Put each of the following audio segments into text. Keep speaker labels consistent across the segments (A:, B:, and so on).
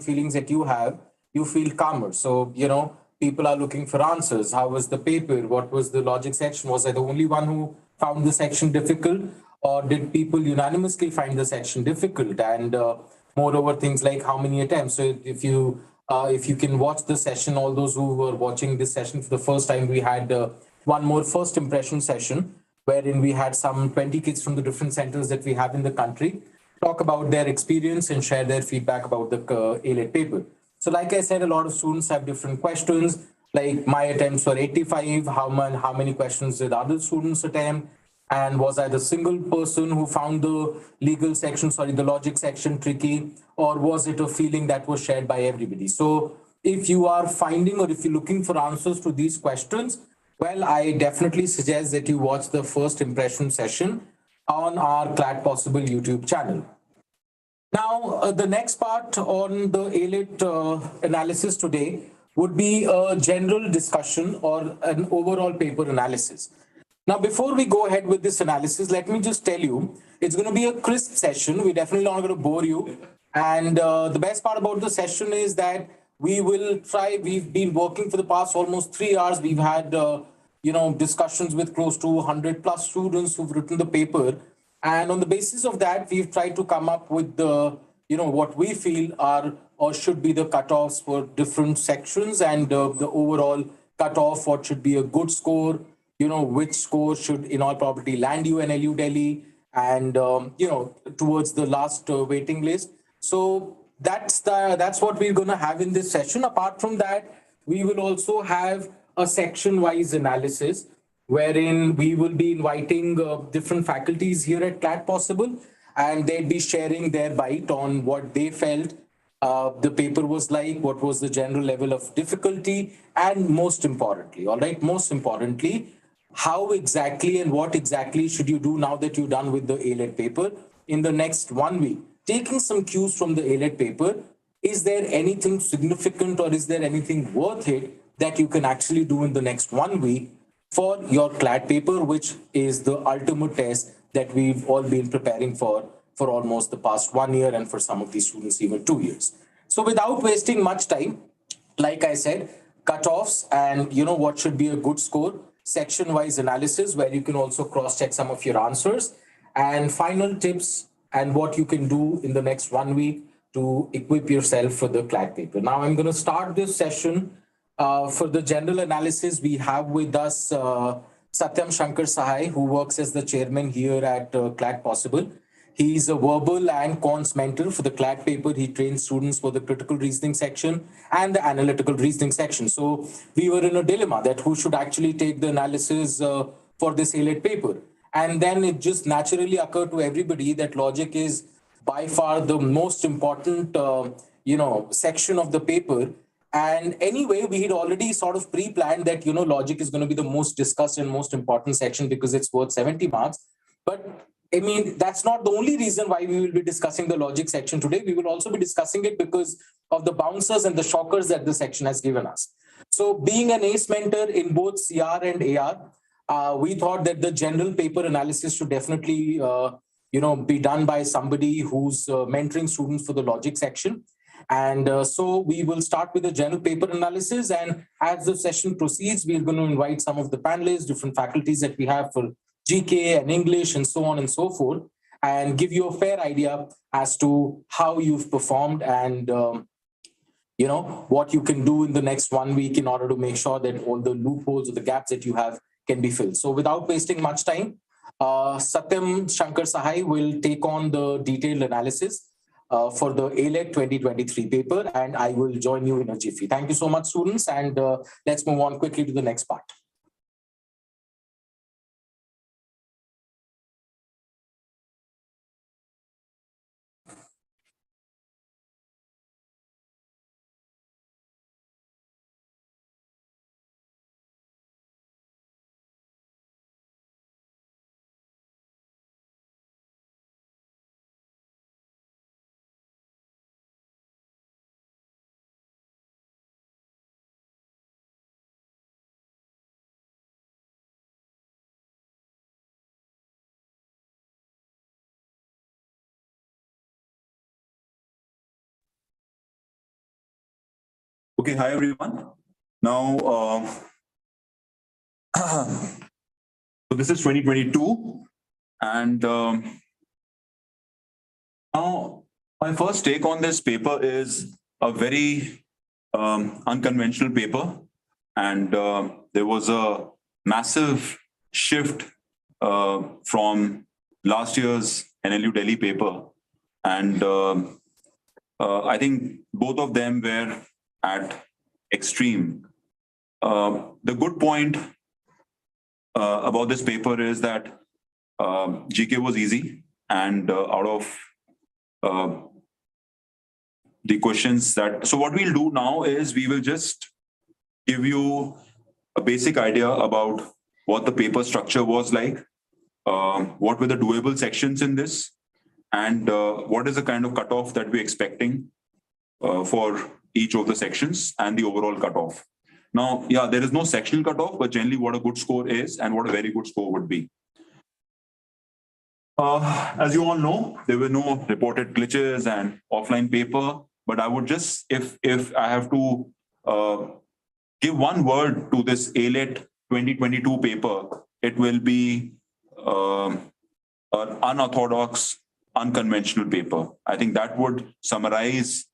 A: feelings that you have, you feel calmer. So, people are looking for answers. How was the paper? What was the logic section? Was I the only one who found the section difficult? Or did people unanimously find the section difficult? And moreover, things like how many attempts. So if you can watch the session, all those who were watching this session for the first time, we had one more first impression session wherein we had some 20 kids from the different centers that we have in the country talk about their experience and share their feedback about the AILET paper. So, like I said, a lot of students have different questions. Like my attempts were 85. How many questions did other students attempt? And was I the single person who found the the logic section tricky, or was it a feeling that was shared by everybody? So, if you are finding or if you're looking for answers to these questions, well, I definitely suggest that you watch the first impression session on our Clat Possible YouTube channel. Now, the next part on the AILET analysis today would be a general discussion or an overall paper analysis. Now, before we go ahead with this analysis, let me just tell you, it's going to be a crisp session. We're definitely not going to bore you. And the best part about the session is that we've been working for the past almost 3 hours. We've had, discussions with close to 100 plus students who've written the paper. And on the basis of that, we've tried to come up with what we feel are or should be the cutoffs for different sections and the overall cutoff, what should be a good score, which score should in all probability land you in LU Delhi and, towards the last waiting list. So that's what we're going to have in this session. Apart from that, we will also have a section wise analysis wherein we will be inviting different faculties here at Clat Possible, and they'd be sharing their bite on what they felt the paper was like, what was the general level of difficulty, and most importantly, how exactly and what exactly should you do now that you're done with the AILET paper in the next 1 week. Taking some cues from the AILET paper, is there anything significant or is there anything worth it that you can actually do in the next 1 week for your CLAT paper, which is the ultimate test that we've all been preparing for almost the past 1 year, and for some of these students, even 2 years. So without wasting much time, like I said, cutoffs and what should be a good score, section-wise analysis where you can also cross-check some of your answers, and final tips and what you can do in the next 1 week to equip yourself for the CLAT paper. Now I'm going to start this session. For the general analysis, we have with us Satyam Shankar Sahai, who works as the chairman here at Clat Possible. He's a verbal and cons mentor for the CLAT paper. He trains students for the critical reasoning section and the analytical reasoning section. So we were in a dilemma that who should actually take the analysis for this AILET paper. And then it just naturally occurred to everybody that logic is by far the most important, section of the paper. And anyway, we had already sort of pre-planned that, logic is going to be the most discussed and most important section because it's worth 70 marks. But I mean, that's not the only reason why we will be discussing the logic section today. We will also be discussing it because of the bouncers and the shockers that the section has given us. So being an ACE mentor in both CR and AR, we thought that the general paper analysis should definitely, be done by somebody who's mentoring students for the logic section. And so we will start with the general paper analysis. And as the session proceeds, we're going to invite some of the panelists, different faculties that we have for GK and English and so on and so forth, and give you a fair idea as to how you've performed and, what you can do in the next 1 week in order to make sure that all the loopholes or the gaps that you have can be filled. So without wasting much time, Satyam Shankar Sahai will take on the detailed analysis for the AILET 2023 paper, and I will join you in a jiffy. Thank you so much, students, and let's move on quickly to the next part.
B: Okay, hi everyone. Now, so this is 2022, and now my first take on this paper is a very unconventional paper, and there was a massive shift from last year's NLU Delhi paper, and I think both of them were at extreme. The good point about this paper is that GK was easy, and out of the questions that, so what we'll do now is we will just give you a basic idea about what the paper structure was like, what were the doable sections in this, and what is the kind of cutoff that we're expecting for each of the sections and the overall cutoff. Now, yeah, there is no sectional cutoff, but generally what a good score is and what a very good score would be. As you all know, there were no reported glitches and offline paper, but I would just, if I have to give one word to this AILET 2022 paper, it will be an unorthodox, unconventional paper. I think that would summarize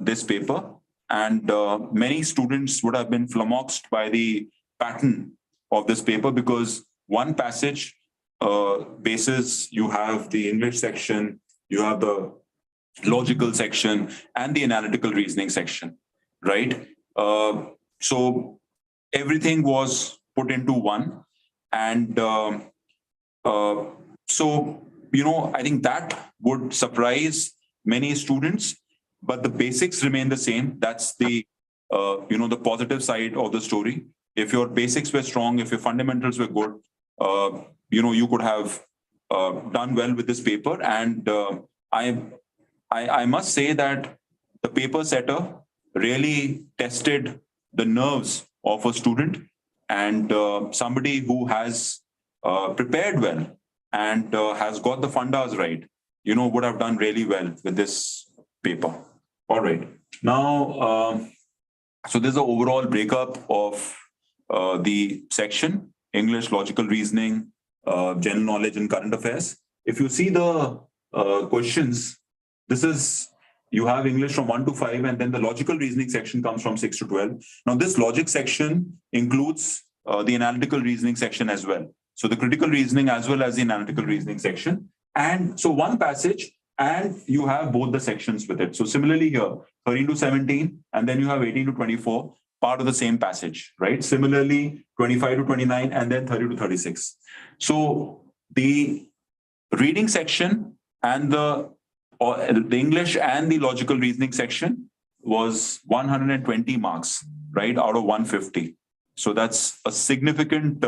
B: this paper. And many students would have been flummoxed by the pattern of this paper, because one passage basis, you have the English section, you have the logical section, and the analytical reasoning section, right? So everything was put into one. And so, you know, I think that would surprise many students, but the basics remain the same. That's the, you know, the positive side of the story. If your basics were strong, if your fundamentals were good, you know, you could have done well with this paper. And I must say that the paper setter really tested the nerves of a student, and somebody who has prepared well and has got the fundas right, you know, would have done really well with this paper. All right. Now, so there's an overall breakup of the section: English, logical reasoning, general knowledge, and current affairs. If you see the questions, this is, you have English from 1 to 5, and then the logical reasoning section comes from 6 to 12. Now, this logic section includes the analytical reasoning section as well. So the critical reasoning as well as the analytical reasoning section. And so one passage, and you have both the sections with it. So similarly here, 13 to 17, and then you have 18 to 24, part of the same passage, right? Similarly, 25 to 29, and then 30 to 36. So the reading section and the English and the logical reasoning section was 120 marks, right, out of 150. So that's a significant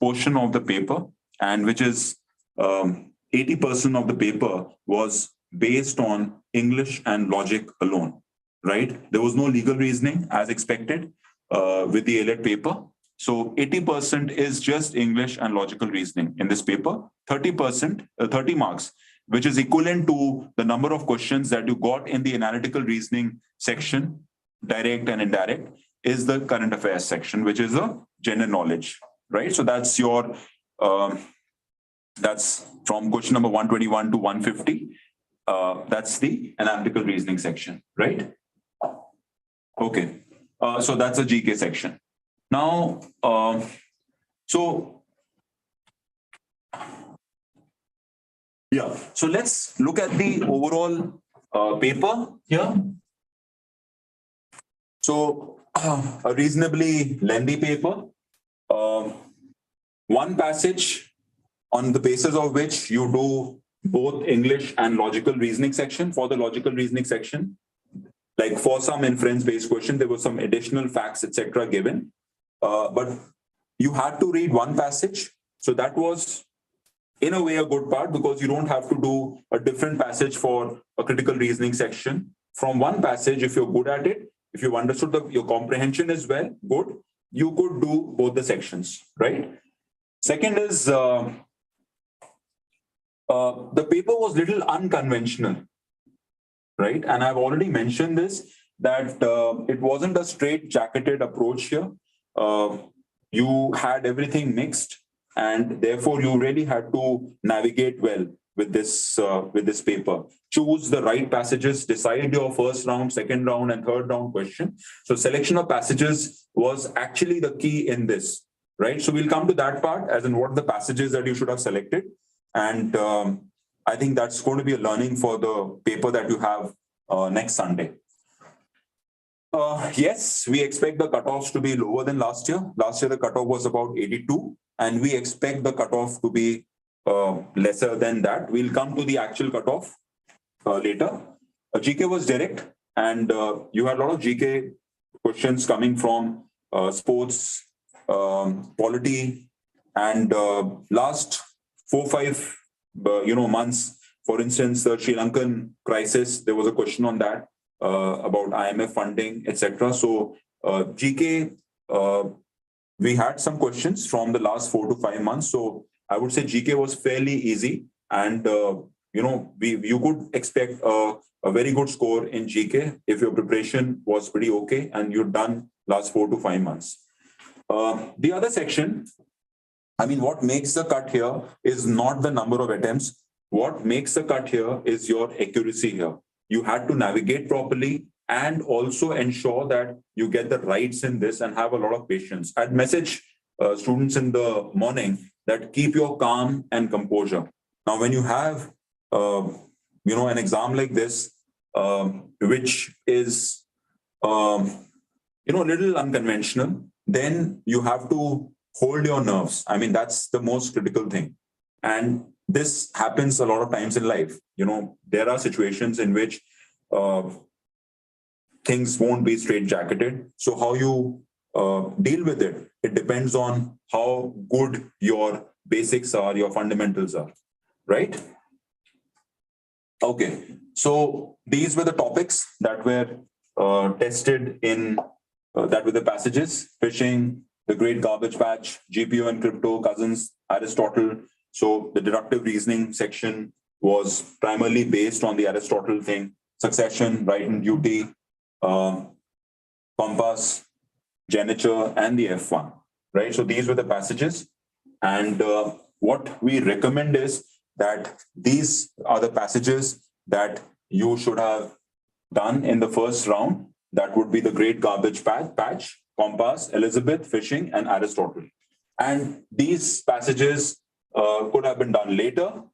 B: portion of the paper, and which is 80% of the paper was based on English and logic alone, right? There was no legal reasoning as expected with the AILET paper. So 80% is just English and logical reasoning in this paper. 30%, 30 marks, which is equivalent to the number of questions that you got in the analytical reasoning section, direct and indirect, is the current affairs section, which is a general knowledge, right? So that's your, that's from question number 121 to 150. That's the analytical reasoning section, right? Okay, so that's a GK section. Now, so yeah, so let's look at the overall paper here. So a reasonably lengthy paper, one passage on the basis of which you do both English and logical reasoning section. For the logical reasoning section, like for some inference-based question, there were some additional facts, etc. given, but you had to read one passage. So that was, in a way, a good part, because you don't have to do a different passage for a critical reasoning section. From one passage, if you're good at it, if you've understood your comprehension is well, good, you could do both the sections, right? Second is, the paper was little unconventional, right? And I've already mentioned this. that it wasn't a straight jacketed approach here. You had everything mixed, and therefore you really had to navigate well with this paper. Choose the right passages, decide your first round, second round, and third round question. So selection of passages was actually the key in this, right? So we'll come to that part, as in what are the passages that you should have selected. And I think that's going to be a learning for the paper that you have next Sunday. Yes, we expect the cutoffs to be lower than last year. Last year, the cutoff was about 82, and we expect the cutoff to be lesser than that. We'll come to the actual cutoff later. GK was direct, and you had a lot of GK questions coming from sports, polity, and last 4-5 months. For instance, the Sri Lankan crisis, there was a question on that about IMF funding, etc. So GK, we had some questions from the last 4 to 5 months. So I would say GK was fairly easy, and you could expect a very good score in GK if your preparation was pretty okay and you've done last 4 to 5 months. The other section, I mean, what makes the cut here is not the number of attempts. What makes the cut here is your accuracy here. You had to navigate properly and also ensure that you get the rights in this and have a lot of patience. I'd message students in the morning that keep your calm and composure. Now, when you have, an exam like this, which is, a little unconventional, then you have to hold your nerves. I mean, that's the most critical thing. And this happens a lot of times in life. There are situations in which things won't be straight-jacketed. So how you deal with it, it depends on how good your basics are, your fundamentals are, right? Okay, so these were the topics that were tested in, that were the passages: phishing, the great garbage patch, GPO and crypto, cousins, Aristotle. So the deductive reasoning section was primarily based on the Aristotle thing: succession, right and duty, compass, geniture, and the F1, right? So these were the passages. And what we recommend is that these are the passages that you should have done in the first round. That would be the great garbage patch, compass, Elizabeth, phishing, and Aristotle. And these passages could have been done later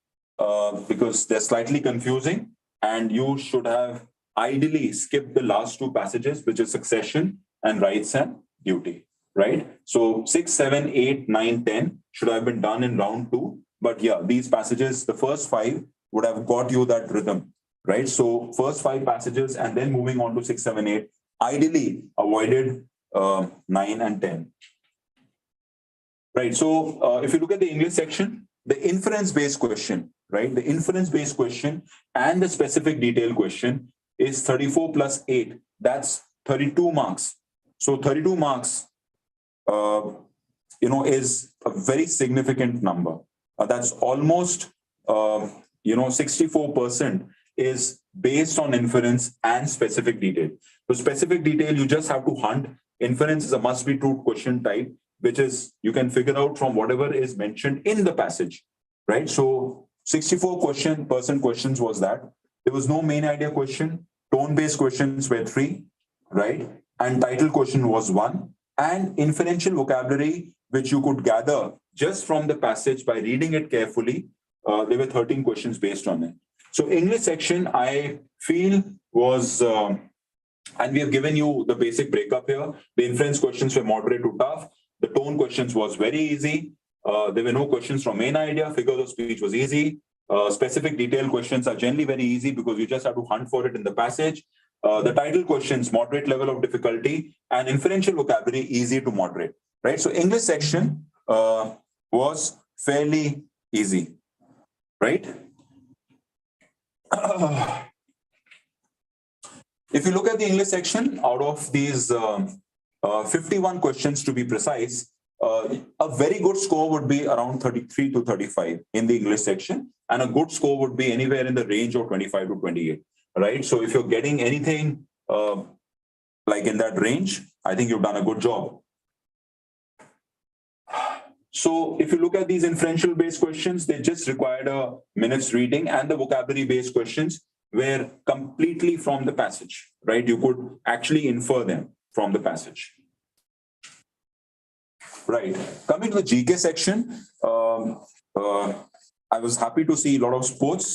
B: because they're slightly confusing, and you should have ideally skipped the last 2 passages, which is succession and rights and duty, right? So 6, 7, 8, 9, 10 should have been done in round 2. But yeah, these passages, the first 5 would have got you that rhythm, right? So first 5 passages and then moving on to 6, 7, 8, ideally avoided 9 and 10. Right. So if you look at the English section, the inference-based question, right? The inference-based question and the specific detail question is 34 plus 8. That's 32 marks. So 32 marks, is a very significant number. That's almost, 64% is based on inference and specific detail. So specific detail, you just have to hunt. Inference is a must-be-true question type, which is you can figure out from whatever is mentioned in the passage, right? So 64% questions was that. There was no main idea question. Tone-based questions were 3, right? And title question was 1. And inferential vocabulary, which you could gather just from the passage by reading it carefully, there were 13 questions based on it. So English section, I feel was, and we have given you the basic breakup here. The inference questions were moderate to tough. The tone questions was very easy. There were no questions from main idea. Figures of speech was easy. Specific detail questions are generally very easy because you just have to hunt for it in the passage. The title questions, moderate level of difficulty, and inferential vocabulary, easy to moderate, right? So English section was fairly easy, right? If you look at the English section, out of these 51 questions to be precise, a very good score would be around 33 to 35 in the English section, and a good score would be anywhere in the range of 25 to 28, right? So if you're getting anything like in that range, I think you've done a good job. So if you look at these inferential based questions, they just required a minute's reading, and the vocabulary based questions were completely from the passage, right? You could actually infer them from the passage. Right. Coming to the GK section, I was happy to see a lot of sports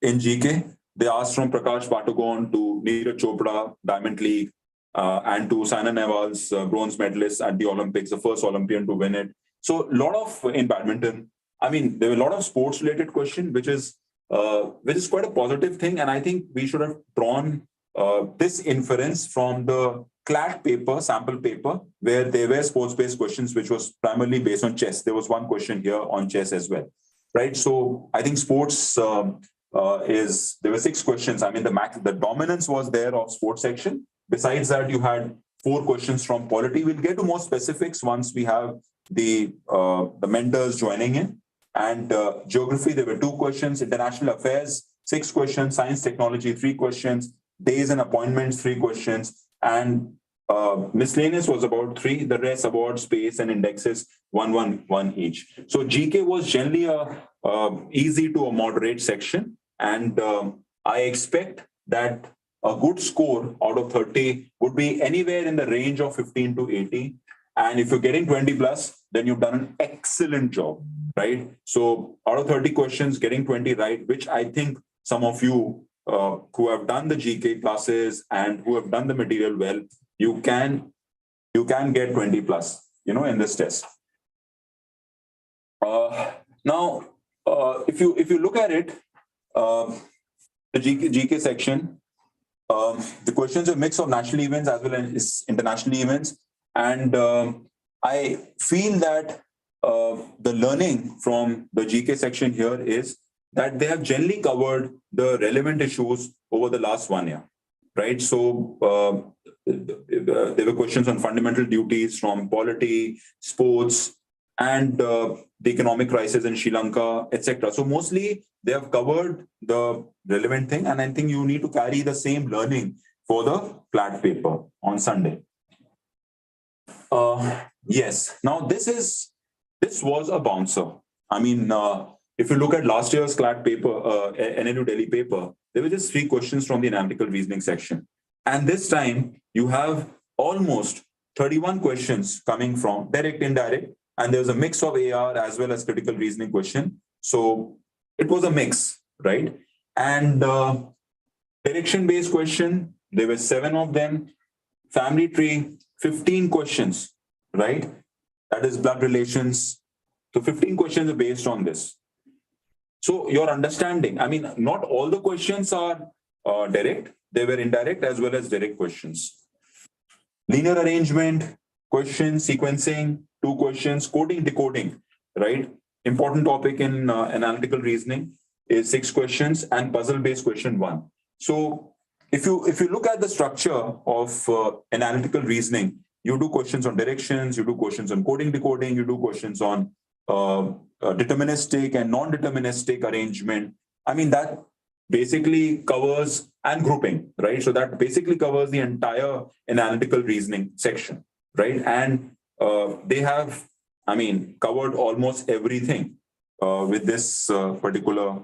B: in GK. They asked from Prakash Patagon to Neeraj Chopra, Diamond League, and to Saina Nehwal's bronze medalist at the Olympics, the first Olympian to win it. So a lot of in badminton. I mean, there were a lot of sports-related questions, which is quite a positive thing. And I think we should have drawn this inference from the Clat paper, sample paper, where there were sports-based questions, which was primarily based on chess. There was one question here on chess as well, right? So I think sports there were 6 questions. I mean, the dominance was there of sports section. Besides that, you had 4 questions from polity. We'll get to more specifics once we have the mentors joining in. And geography, there were 2 questions. International affairs, 6 questions. Science, technology, 3 questions. Days and appointments, 3 questions. And miscellaneous was about 3. The rest about space and indexes, 1 each. So GK was generally a easy to a moderate section. And I expect that a good score out of 30 would be anywhere in the range of 15 to 80. And if you're getting 20 plus, then you've done an excellent job, right? So out of 30 questions, getting 20 right, which I think some of you who have done the GK classes and who have done the material well, you can get 20 plus, in this test. Now, if you look at it, the GK section, the questions are a mix of national events as well as international events. And I feel that the learning from the GK section here is that they have generally covered the relevant issues over the last 1 year, right? So there were questions on fundamental duties from polity, sports, and the economic crisis in Sri Lanka, etc. So mostly they have covered the relevant thing, and I think you need to carry the same learning for the Clat paper on Sunday. Yes. Now this was a bouncer. I mean, if you look at last year's Clat paper, NLU Delhi paper, there were just 3 questions from the analytical reasoning section. And this time you have almost 31 questions coming from direct, indirect, and there's a mix of AR as well as critical reasoning question. So it was a mix, right? And direction-based question, there were 7 of them. Family tree, 15 questions, right? That is blood relations. So 15 questions are based on this. So your understanding, I mean, not all the questions are direct. They were indirect as well as direct questions. Linear arrangement, questions, sequencing, 2 questions, coding, decoding, right? Important topic in analytical reasoning is 6 questions and puzzle-based question 1. So if you look at the structure of analytical reasoning, you do questions on directions, you do questions on coding, decoding, you do questions on deterministic and non-deterministic arrangement. I mean, that basically covers, and grouping, right? So that basically covers the entire analytical reasoning section, right? And they have, I mean, covered almost everything with this particular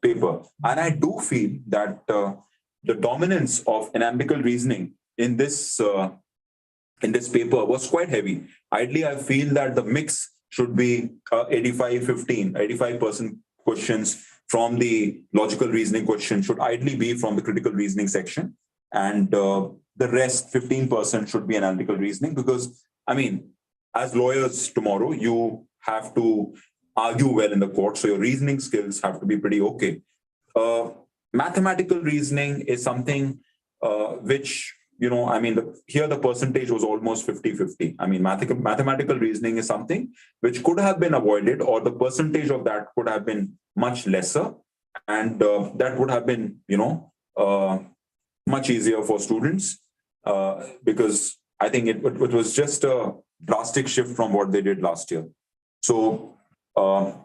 B: paper. And I do feel that the dominance of analytical reasoning in this paper was quite heavy. Ideally, I feel that the mix should be 85% questions from the logical reasoning question should ideally be from the critical reasoning section. And the rest, 15%, should be analytical reasoning, because, I mean, as lawyers tomorrow, you have to argue well in the court. So your reasoning skills have to be pretty okay. Mathematical reasoning is something which, I mean, here the percentage was almost 50-50. I mean, mathematical reasoning is something which could have been avoided, or the percentage of that could have been much lesser. And that would have been, much easier for students because I think it was just a drastic shift from what they did last year. So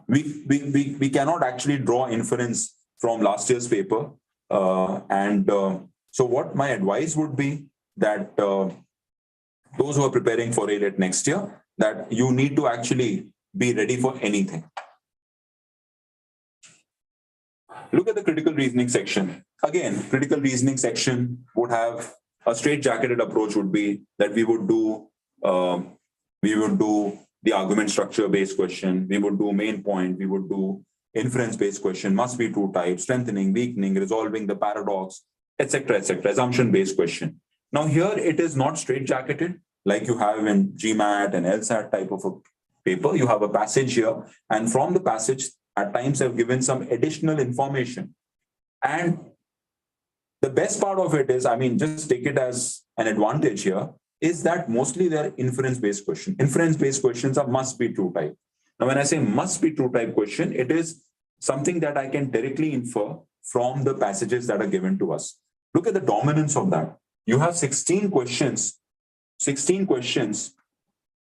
B: we cannot actually draw inference from last year's paper and So what my advice would be that those who are preparing for AILET next year, that you need to actually be ready for anything. Look at the critical reasoning section. Again, critical reasoning section would have a straight-jacketed approach would be that we would do the argument structure-based question, we would do main point, we would do inference-based question, must be true type, strengthening, weakening, resolving the paradox, etc., assumption-based question. Now here it is not straight-jacketed like you have in GMAT and LSAT type of a paper. You have a passage here, and from the passage, at times I've given some additional information. And the best part of it is, I mean, just take it as an advantage here, is that mostly they're inference-based questions. Inference-based questions are must-be true type. Now, when I say must-be true type question, it is something that I can directly infer from the passages that are given to us. Look at the dominance of that. You have 16 questions,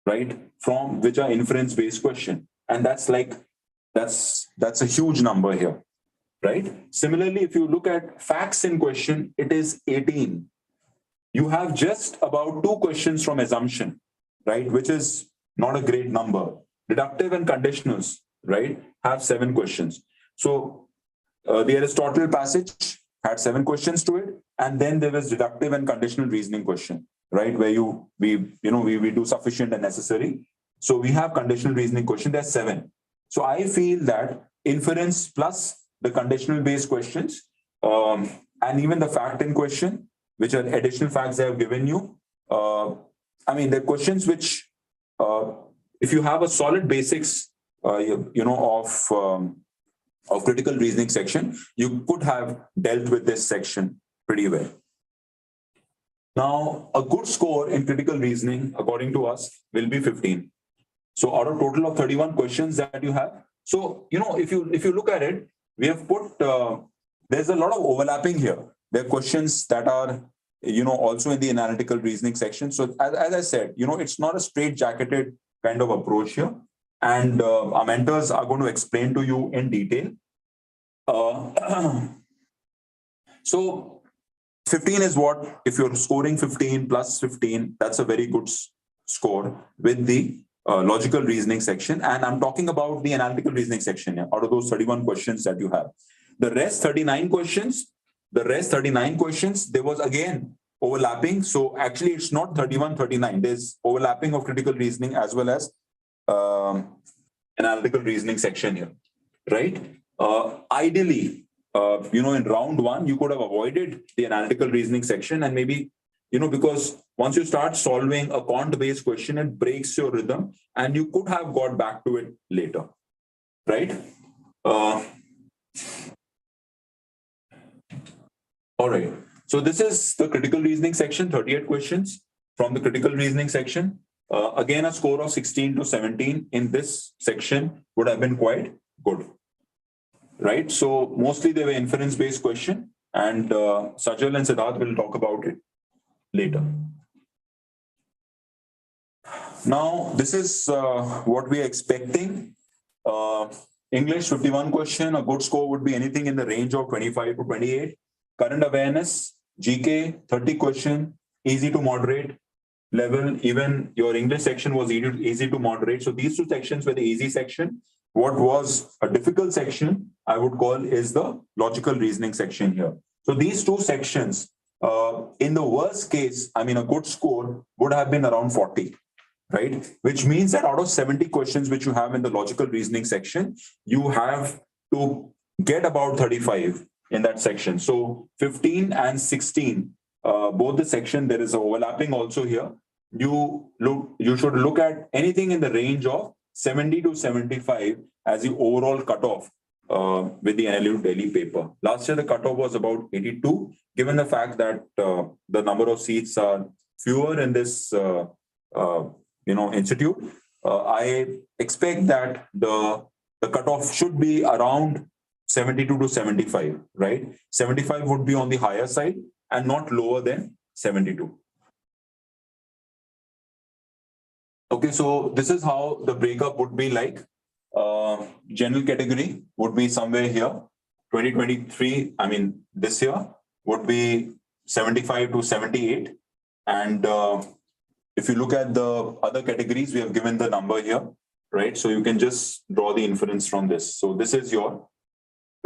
B: right, from which are inference-based question. And that's a huge number here, right? Similarly, if you look at facts in question, it is 18. You have just about 2 questions from assumption, right, which is not a great number. Deductive and conditionals, right, have 7 questions. So the Aristotle passage had 7 questions to it, and then there was deductive and conditional reasoning question, right, where we do sufficient and necessary. So we have conditional reasoning question. There's 7. So I feel that inference plus the conditional based questions and even the fact in question, which are additional facts they have given you. I mean, they're questions which, if you have a solid basics, of critical reasoning section, you could have dealt with this section pretty well. Now, a good score in critical reasoning, according to us, will be 15. So out of total of 31 questions that you have. So, if you look at it, we have put, there's a lot of overlapping here. There are questions that are, also in the analytical reasoning section. So as I said, it's not a straight-jacketed kind of approach here. And our mentors are going to explain to you in detail. So 15 is what, if you're scoring 15 plus 15, that's a very good score with the logical reasoning section. And I'm talking about the analytical reasoning section here, out of those 31 questions that you have. The rest 39 questions, there was again overlapping. So actually it's not 31, 39. There's overlapping of critical reasoning as well as analytical reasoning section here, right? Ideally, in round 1, you could have avoided the analytical reasoning section, and maybe, because once you start solving a quant-based question, it breaks your rhythm, and you could have got back to it later, right? All right. So this is the critical reasoning section, 38 questions from the critical reasoning section. Again, a score of 16 to 17 in this section would have been quite good, right? So mostly they were inference-based question, and Sajal and Siddharth will talk about it later. Now, this is what we are expecting. English 51 question, a good score would be anything in the range of 25 to 28. Current awareness, GK 30 question, easy to moderate level. Even your English section was easy to moderate. So these 2 sections were the easy section. What was a difficult section, I would call, is the logical reasoning section here. So these 2 sections, in the worst case, I mean, a good score would have been around 40, right? Which means that out of 70 questions which you have in the logical reasoning section, you have to get about 35 in that section. So 15 and 16, both the section, there is overlapping also here. You should look at anything in the range of 70 to 75 as the overall cutoff with the NLU Delhi paper. Last year, the cutoff was about 82, given the fact that the number of seats are fewer in this institute. I expect that the cutoff should be around 72 to 75, right? 75 would be on the higher side and not lower than 72. Okay, so this is how the breakup would be like. General category would be somewhere here. 2023, I mean, this year would be 75 to 78. And if you look at the other categories, we have given the number here, right? So you can just draw the inference from this. So this is the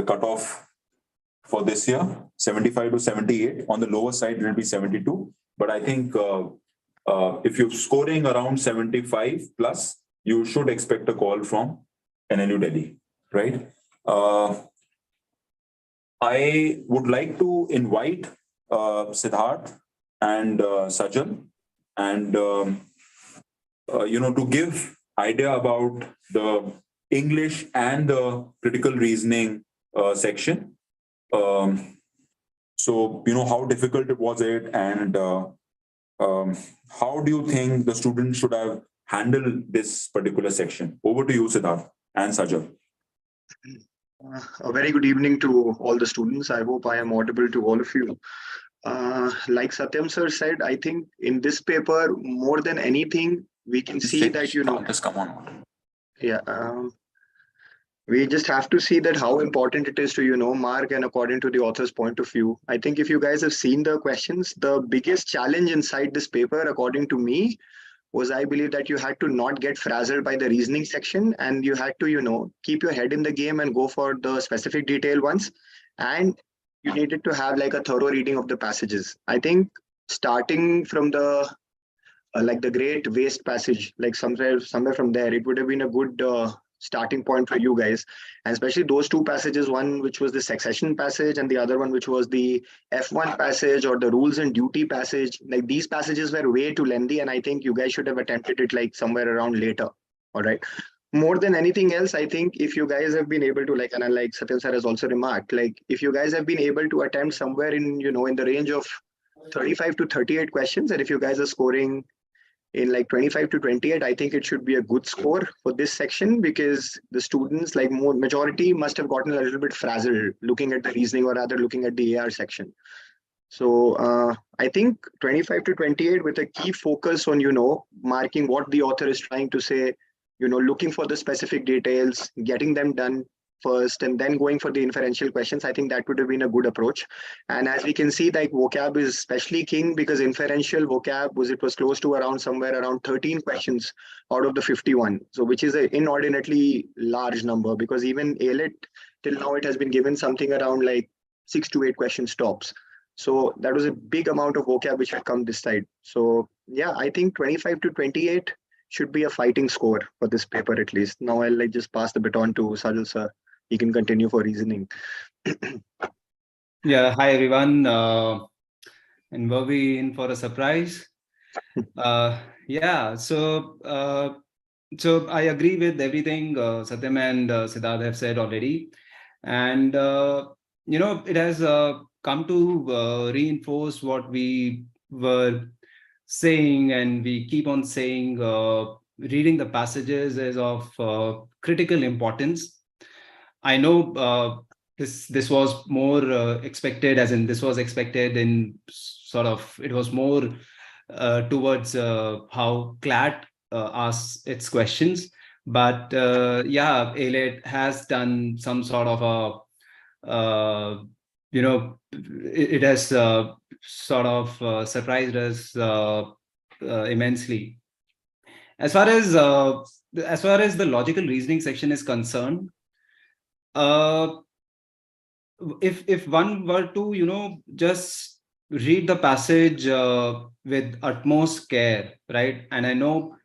B: cutoff for this year, 75 to 78. On the lower side, it will be 72. But I think if you're scoring around 75 plus, you should expect a call from NLU Delhi, right? I would like to invite Siddharth and Sajal, and to give idea about the English and the critical reasoning section. So how difficult was it, and how do you think the students should have handled this particular section? Over to you, Siddharth and Sajal.
C: A very good evening to all the students. I hope I am audible to all of you. Like Satyam sir said, I think in this paper, more than anything, we can see that,
B: Just come on.
C: Yeah. We just have to see that how important it is to, mark and according to the author's point of view. I think if you guys have seen the questions, the biggest challenge inside this paper, according to me, was I believe that you had to not get frazzled by the reasoning section, and you had to, keep your head in the game and go for the specific detail ones. And you needed to have like a thorough reading of the passages. I think starting from the like the great waste passage, like somewhere from there, it would have been a good starting point for you guys, and especially those two passages, one which was the succession passage and the other one which was the F1 passage or the rules and duty passage. Like these passages were way too lengthy, and I think you guys should have attempted it like somewhere around later. All right. More than anything else, I think if you guys have been able to, like, and like Satyam sir has also remarked, like if you guys have been able to attempt somewhere in, in the range of 35 to 38 questions, and if you guys are scoring in like 25 to 28, I think it should be a good score for this section, because the students, like majority, must have gotten a little bit frazzled looking at the reasoning, or rather looking at the AR section. So I think 25 to 28 with a key focus on, marking what the author is trying to say, looking for the specific details, getting them done first, and then going for the inferential questions. I think that would have been a good approach. And as we can see, like vocab is especially king, because inferential vocab was close to around somewhere around 13 questions out of the 51. So which is an inordinately large number, because even AILET till now it has been given something around like 6 to 8 questions tops. So that was a big amount of vocab which had come this side. So yeah, I think 25 to 28 should be a fighting score for this paper at least. Now I'll like just pass the baton to Sajal sir. He can continue for reasoning.
D: Yeah, hi everyone. And were we in for a surprise? Yeah, so I agree with everything Satyam and Siddharth have said already. And, it has come to reinforce what we were saying, and we keep on saying reading the passages is of critical importance. I know this was more expected, as in this was expected in sort of, it was more towards how Clat asks its questions. But yeah, AILET has done some sort of a, it has sort of surprised us immensely. As far as the logical reasoning section is concerned, if one were to just read the passage with utmost care, right? And I know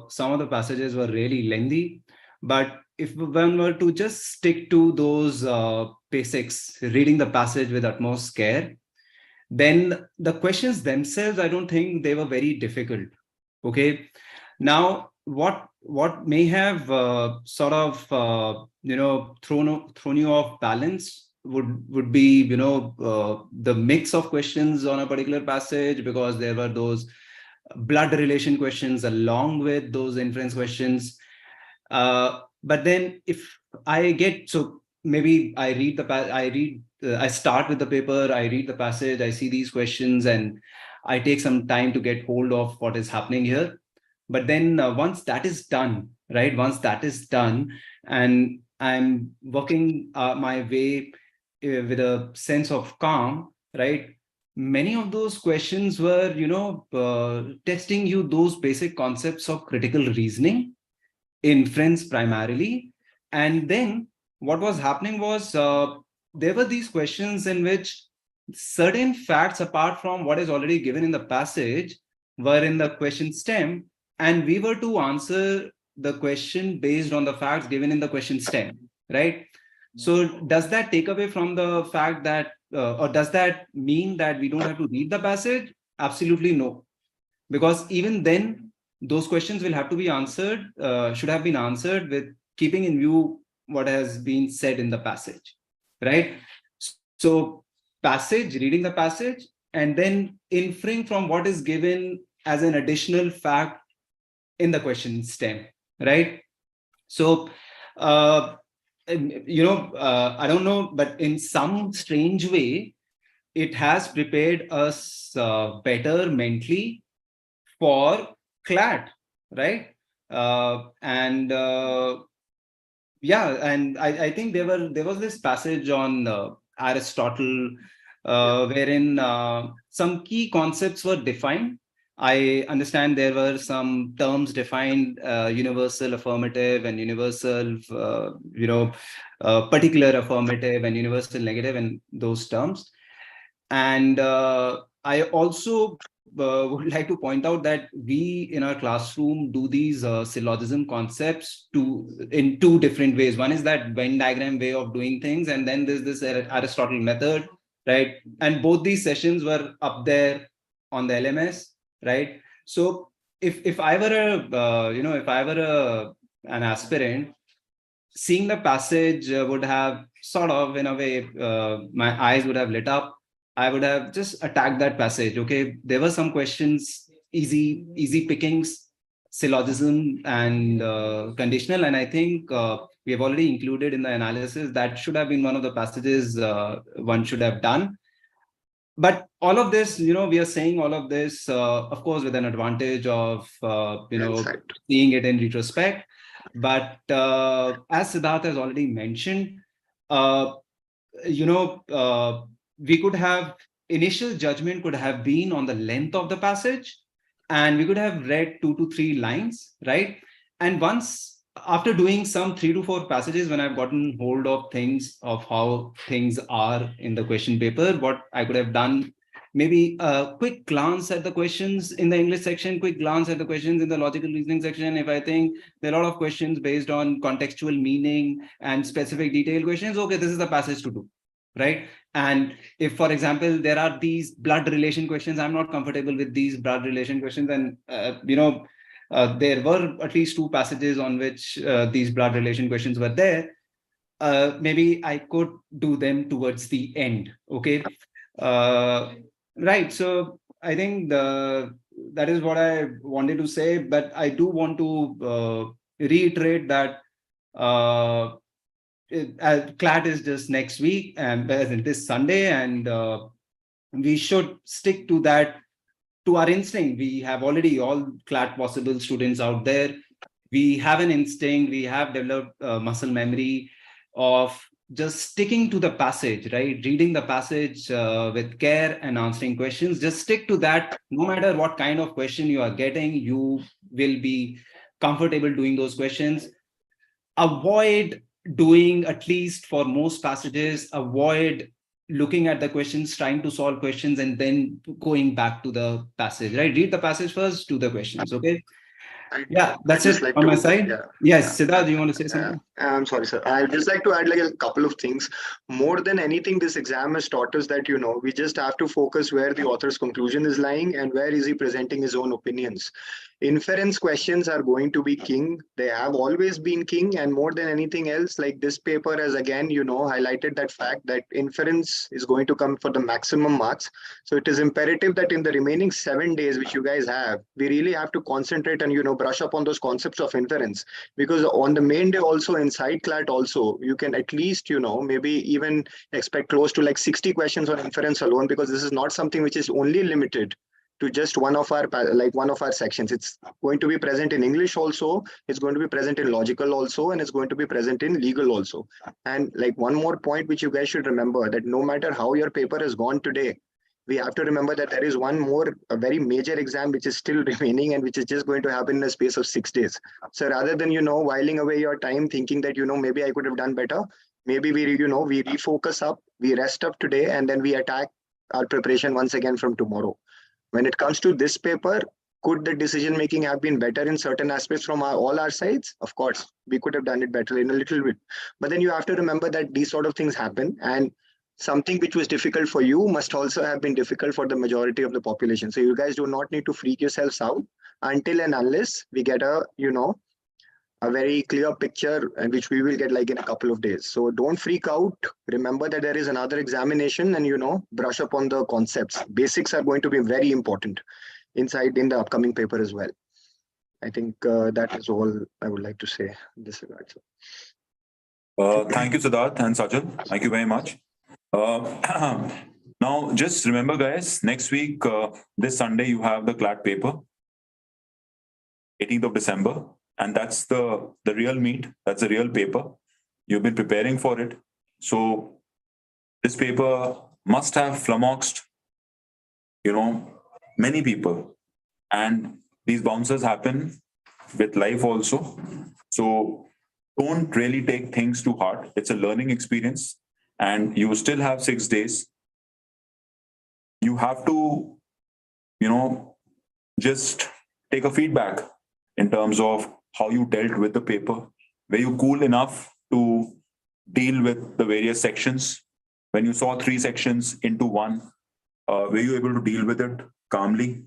D: some of the passages were really lengthy, but if one were to just stick to those basics, reading the passage with utmost care, then the questions themselves, I don't think they were very difficult. Okay. Now, what may have sort of thrown you off balance would be the mix of questions on a particular passage, because there were those blood relation questions along with those inference questions. But then if I get, so maybe I read I start with the paper, I read the passage, I see these questions, and I take some time to get hold of what is happening here. But then once that is done, right? Once that is done, and I'm working my way with a sense of calm, right? many of those questions were, testing you those basic concepts of critical reasoning, inference primarily. And then what was happening was there were these questions in which certain facts, apart from what is already given in the passage, were in the question stem, and we were to answer the question based on the facts given in the question stem, right? So does that take away from the fact that, or does that mean that we don't have to read the passage? Absolutely no. Because even then, those questions will have to be answered, should have been answered with keeping in view what has been said in the passage, right? So reading the passage, and then inferring from what is given as an additional fact in the question stem, right? So, I don't know, but in some strange way, it has prepared us better mentally for Clat, right? And I think there was this passage on Aristotle wherein some key concepts were defined. I understand there were some terms defined, universal affirmative and universal, particular affirmative and universal negative, and those terms. And I also would like to point out that we in our classroom do these syllogism concepts in two different ways. One is that Venn diagram way of doing things, and then there's this Aristotle method, right? And both these sessions were up there on the LMS, right? So if I were an aspirant, seeing the passage would have sort of, in a way, my eyes would have lit up. I would have just attacked that passage. Okay, there were some questions, easy pickings, syllogism and conditional, and I think we have already included in the analysis that should have been one of the passages one should have done. But all of this, we are saying all of this, of course, with an advantage of seeing it in retrospect. But as Siddharth has already mentioned, we could have, initial judgment could have been on the length of the passage, and we could have read 2 to 3 lines, right? And once, after doing some 3 to 4 passages, when I've gotten hold of things, of how things are in the question paper, what I could have done, maybe a quick glance at the questions in the English section, quick glance at the questions in the logical reasoning section. If I think there are a lot of questions based on contextual meaning and specific detailed questions, okay, this is the passage to do, right? And if, for example, there are these blood relation questions, I'm not comfortable with these blood relation questions, and there were at least 2 passages on which these blood relation questions were there. Maybe I could do them towards the end. Okay, right. So I think that is what I wanted to say. But I do want to reiterate that Clat is just next week, and this Sunday, and we should stick to that, to our instinct. We have already, all Clat Possible students out there, we have an instinct, we have developed muscle memory of just sticking to the passage, right? Reading the passage with care and answering questions. Just stick to that. No matter what kind of question you are getting, you will be comfortable doing those questions. Avoid doing, at least for most passages, avoid looking at the questions, trying to solve questions, and then going back to the passage, right? Read the passage first, do the questions, okay? Yeah, that's it on my side. Yes, Siddharth, do you want to say something?
C: I'm sorry, sir. I'd just like to add like a couple of things. More than anything, this exam has taught us that, we just have to focus where the author's conclusion is lying and where is he presenting his own opinions. Inference questions are going to be king. They have always been king. And more than anything else, like this paper has again, highlighted that fact that inference is going to come for the maximum marks. So it is imperative that in the remaining 7 days, which you guys have, we really have to concentrate and, brush up on those concepts of inference. Because on the main day also, inside Clat also, you can at least, maybe even expect close to like 60 questions on inference alone, because this is not something which is only limited to just one of our sections. It's going to be present in English also, it's going to be present in logical also, and it's going to be present in legal also. And like one more point which you guys should remember, that no matter how your paper has gone today, we have to remember that there is one more, a very major exam which is still remaining and which is just going to happen in a space of 6 days. So rather than, whiling away your time thinking that, maybe I could have done better, maybe we refocus up, we rest up today, and then we attack our preparation once again from tomorrow. When it comes to this paper, could the decision making have been better in certain aspects from all our sides? Of course, we could have done it better in a little bit. But then you have to remember that these sort of things happen, and something which was difficult for you must also have been difficult for the majority of the population. So you guys do not need to freak yourselves out until and unless we get a very clear picture, and which we will get like in a couple of days. So don't freak out. Remember that there is another examination, and brush up on the concepts. Basics are going to be very important in the upcoming paper as well. I think that is all I would like to say in this regard.
B: Thank you, Siddharth and Sajal. Thank you very much. Now, just remember, guys, next week, this Sunday, you have the Clat paper, 18th of December. And that's the real meat. That's the real paper. You've been preparing for it. So this paper must have flummoxed, many people. And these bounces happen with life also. So don't really take things to heart. It's a learning experience. And you still have 6 days. You have to, just take a feedback in terms of how you dealt with the paper. Were you cool enough to deal with the various sections? When you saw 3 sections into one, were you able to deal with it calmly?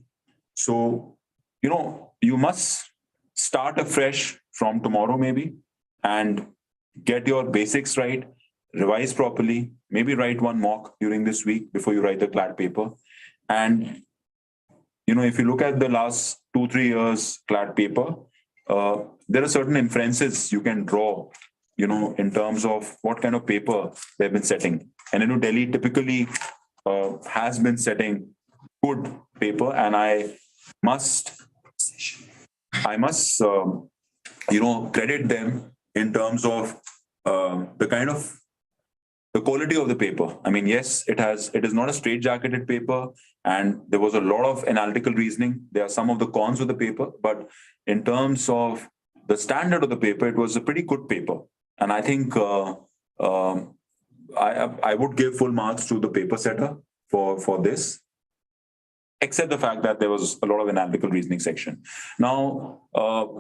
B: So, you must start afresh from tomorrow maybe and get your basics right, revise properly, maybe write one mock during this week before you write the Clat paper. And, if you look at the last 2-3 years Clat paper, there are certain inferences you can draw, in terms of what kind of paper they've been setting. And Delhi typically has been setting good paper, and I must credit them in terms of the quality of the paper. I mean, yes, it is not a straight-jacketed paper, and there was a lot of analytical reasoning. There are some of the cons of the paper, but in terms of the standard of the paper, it was a pretty good paper. And I think I would give full marks to the paper setter for this, except the fact that there was a lot of analytical reasoning section. Now,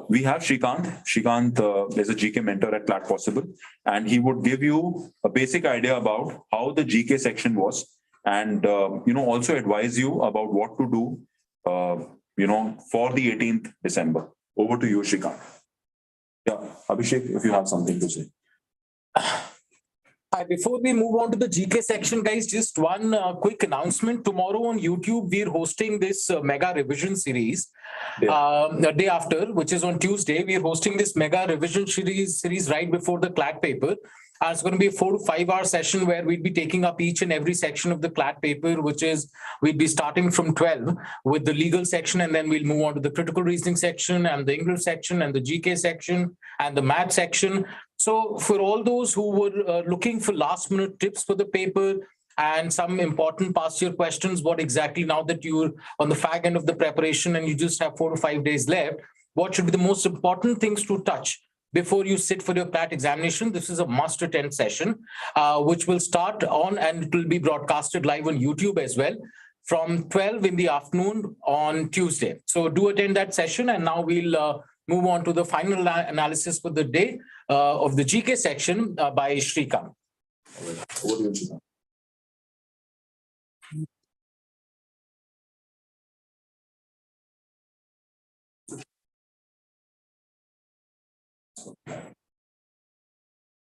B: we have Shrikant. Shrikant is a GK mentor at Clat Possible, and he would give you a basic idea about how the GK section was, and also advise you about what to do, for the 18th December. Over to you, Shrikant. Yeah, Abhishek, if you have something to say.
A: Hi, before we move on to the GK section, guys, just one quick announcement. Tomorrow on YouTube, we're hosting this mega revision series. The day after, which is on Tuesday, we're hosting this mega revision series right before the Clat paper. And it's going to be a 4 to 5 hour session where we'll be taking up each and every section of the Clat paper, which is we'll be starting from 12 with the legal section, and then we'll move on to the critical reasoning section and the English section and the GK section and the math section. So for all those who were looking for last minute tips for the paper and some important past year questions, what exactly, now that you're on the fag end of the preparation and you just have 4 to 5 days left, what should be the most important things to touch before you sit for your Clat examination? This is a must attend session, which will start on, and it will be broadcasted live on YouTube as well from 12 in the afternoon on Tuesday. So do attend that session, and now we'll move on to the final analysis for the day of the GK section by Shrikant.
B: Over to you, Shrikant.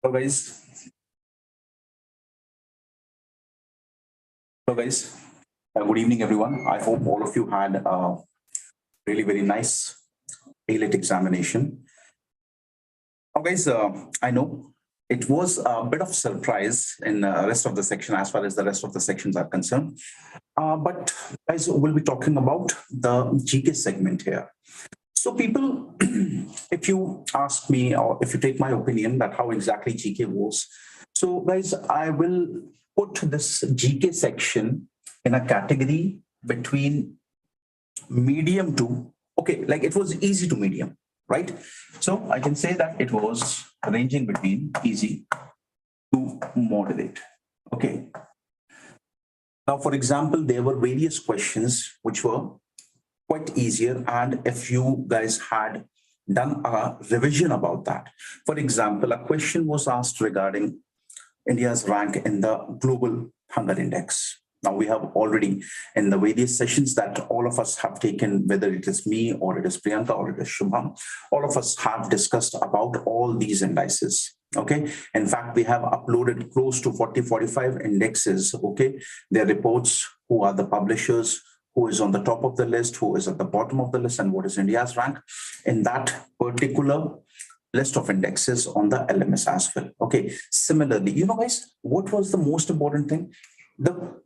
E: Hello guys. Good evening, everyone. I hope all of you had a really very nice AILET examination. Now, guys, I know it was a bit of surprise in the rest of the section as far as the rest of the sections are concerned. But guys, we'll be talking about the GK segment here. So people, if you ask me, or if you take my opinion that how exactly GK was, so guys, I will put this GK section in a category between medium to, okay, like it was easy to medium, right? So I can say that it was ranging between easy to moderate. Okay. Now, for example, there were various questions which were quite easier. And if you guys had done a revision about that, for example, a question was asked regarding India's rank in the Global Hunger Index. Now, we have already in the various sessions that all of us have taken, whether it is me or it is Priyanka or it is Shubham, all of us have discussed about all these indices. Okay. In fact, we have uploaded close to 45 indexes. Okay. Their reports, who are the publishers, who is on the top of the list, who is at the bottom of the list, and what is India's rank in that particular list of indexes on the LMS as well. Okay. Similarly, guys, what was the most important thing? The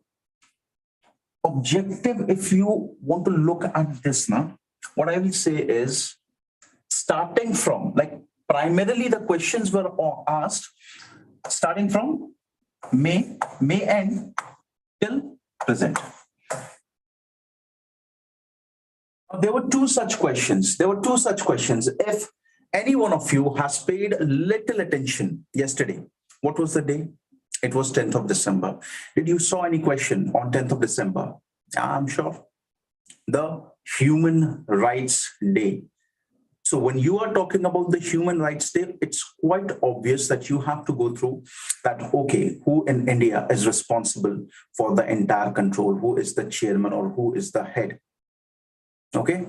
E: objective, if you want to look at this now, what I will say is starting from, like, primarily the questions were asked starting from May end till present. There were two such questions. If any one of you has paid little attention yesterday, what was the day? It was 10th of December. Did you saw any question on 10th of December? I'm sure. The Human Rights Day. So when you are talking about the Human Rights Day, it's quite obvious that you have to go through that, okay, who in India is responsible for the entire control? Who is the chairman or who is the head? Okay.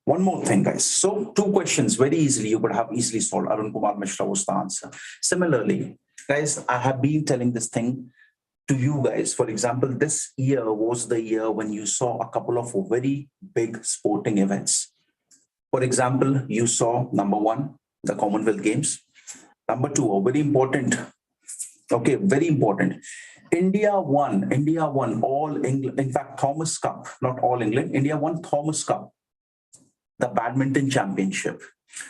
E: One more thing, guys. So 2 questions very easily, you could have easily solved. Arun Kumar Mishra was the answer. Similarly, guys, I have been telling this thing to you guys. For example, this year was the year when you saw a couple of very big sporting events. For example, you saw number 1, the Commonwealth Games. Number 2, very important. Okay, very important. India won all England, in fact, Thomas Cup, not all England. India won Thomas Cup, the badminton championship.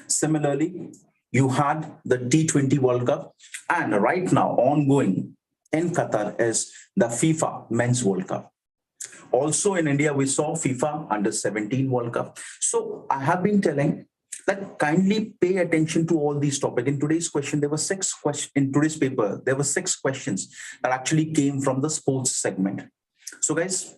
E: Similarly, you had the T20 World Cup, and right now ongoing in Qatar is the FIFA Men's World Cup. Also in India, we saw FIFA Under-17 World Cup. So I have been telling that kindly pay attention to all these topics. In today's question, there were 6 questions. In today's paper, there were 6 questions that actually came from the sports segment. So guys,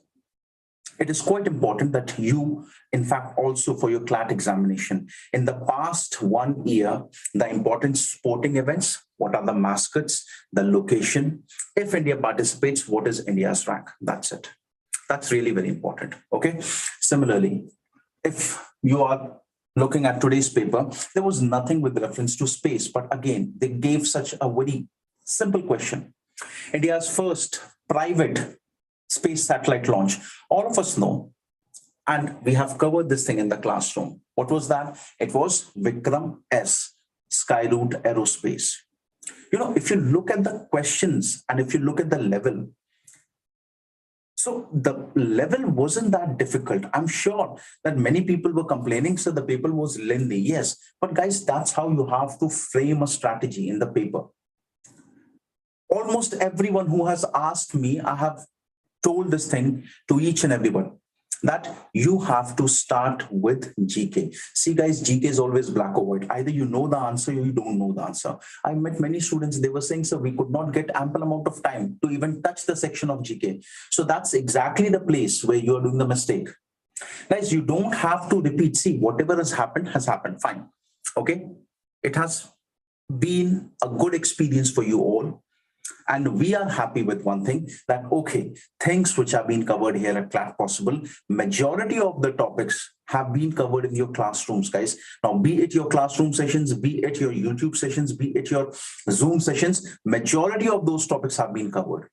E: it is quite important that you, in fact, also for your CLAT examination, in the past 1 year, the important sporting events, what are the mascots, the location, if India participates, what is India's rank? That's it. That's really very important. Okay. Similarly, if you are looking at today's paper, there was nothing with reference to space, but again, they gave such a very simple question. India's first private space satellite launch. All of us know, and we have covered this thing in the classroom. What was that? It was Vikram S, Skyroot Aerospace. If you look at the questions and if you look at the level, so the level wasn't that difficult. I'm sure that many people were complaining, so the paper was lengthy. Yes, but guys, that's how you have to frame a strategy in the paper. Almost everyone who has asked me, I have told this thing to each and everyone, that you have to start with GK. See guys, GK is always black or white. Either you know the answer or you don't know the answer. I met many students, they were saying, sir, we could not get ample amount of time to even touch the section of GK. So that's exactly the place where you are doing the mistake. Guys, you don't have to repeat. See, whatever has happened, fine. Okay. It has been a good experience for you all. And we are happy with one thing, that, okay, things which have been covered here at Clat Possible, majority of the topics have been covered in your classrooms, guys. Now, be it your classroom sessions, be it your YouTube sessions, be it your Zoom sessions, majority of those topics have been covered.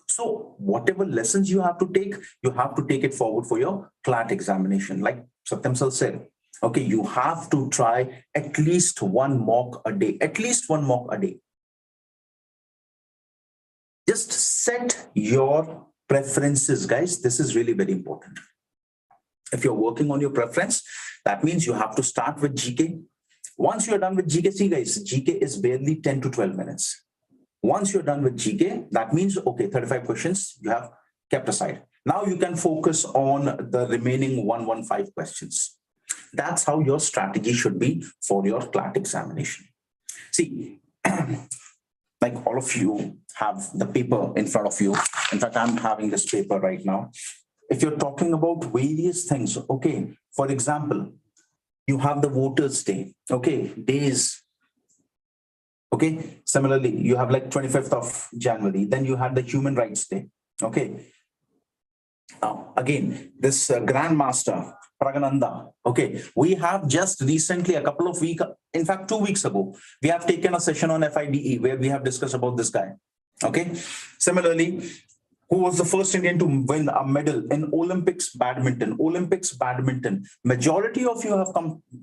E: So whatever lessons you have to take it forward for your CLAT examination. Like Satyam sir said, okay, you have to try at least 1 mock a day, Just set your preferences, guys. This is really very important. If you're working on your preference, that means you have to start with GK. Once you're done with GK, see guys, GK is barely 10 to 12 minutes. Once you're done with GK, that means, okay, 35 questions, you have kept aside. Now you can focus on the remaining 115 questions. That's how your strategy should be for your CLAT examination. See, like all of you have the paper in front of you. In fact, I'm having this paper right now. If you're talking about various things, okay, for example, you have the Voters' Day, okay, days. Okay, similarly, you have like 25th of January, then you have the Human Rights Day, okay. Again, this Grandmaster, Pragananda, okay, we have just recently, a couple of weeks, in fact, 2 weeks ago, we have taken a session on FIDE where we have discussed about this guy, okay. Similarly, who was the first Indian to win a medal in Olympics badminton? Majority of you have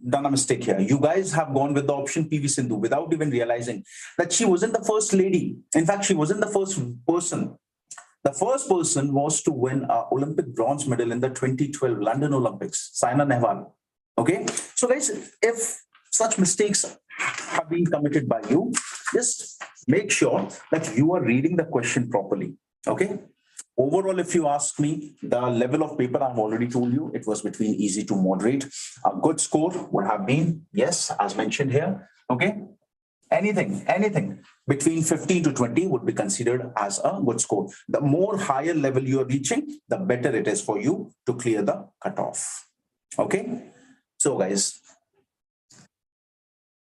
E: done a mistake here. You guys have gone with the option PV Sindhu without even realizing that she wasn't the first lady. In fact, she wasn't the first person. The first person was to win an Olympic bronze medal in the 2012 London Olympics, Saina Nehwal. Okay, so guys, if such mistakes have been committed by you, just make sure that you are reading the question properly. Okay. Overall, if you ask me, the level of paper I've already told you, it was between easy to moderate. A good score would have been, yes, as mentioned here. Okay. Anything between 15 to 20 would be considered as a good score. The more higher level you are reaching, the better it is for you to clear the cutoff. Okay. So guys,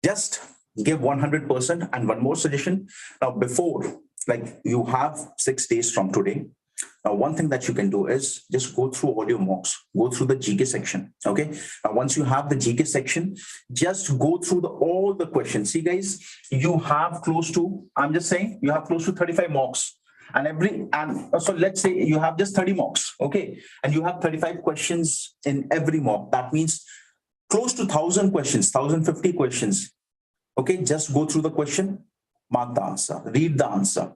E: just give 100%. And one more suggestion. Now, before, like, you have 6 days from today. Now, one thing that you can do is just go through all your mocks, go through the GK section. Okay. Now, once you have the GK section, just go through all the questions. See, guys, you have close to, I'm just saying, you have close to 35 mocks. And so let's say you have just 30 mocks. Okay. And you have 35 questions in every mock. That means close to 1,000 questions, 1,050 questions. Okay. Just go through the question, mark the answer, read the answer.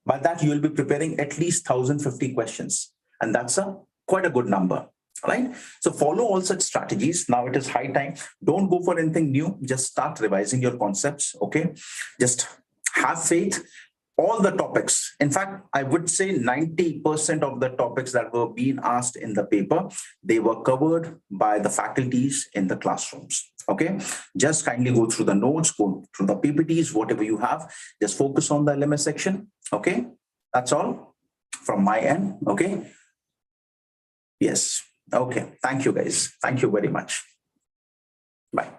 E: By that, you will be preparing at least 1,050 questions. And that's quite a good number, right? So follow all such strategies. Now it is high time. Don't go for anything new. Just start revising your concepts, okay? Just have faith. All the topics, in fact, I would say 90% of the topics that were being asked in the paper, they were covered by the faculties in the classrooms. Okay, just kindly go through the notes, go through the PPTs, whatever you have, just focus on the LMS section. Okay, that's all from my end. Okay, yes. Okay, thank you guys. Thank you very much. Bye.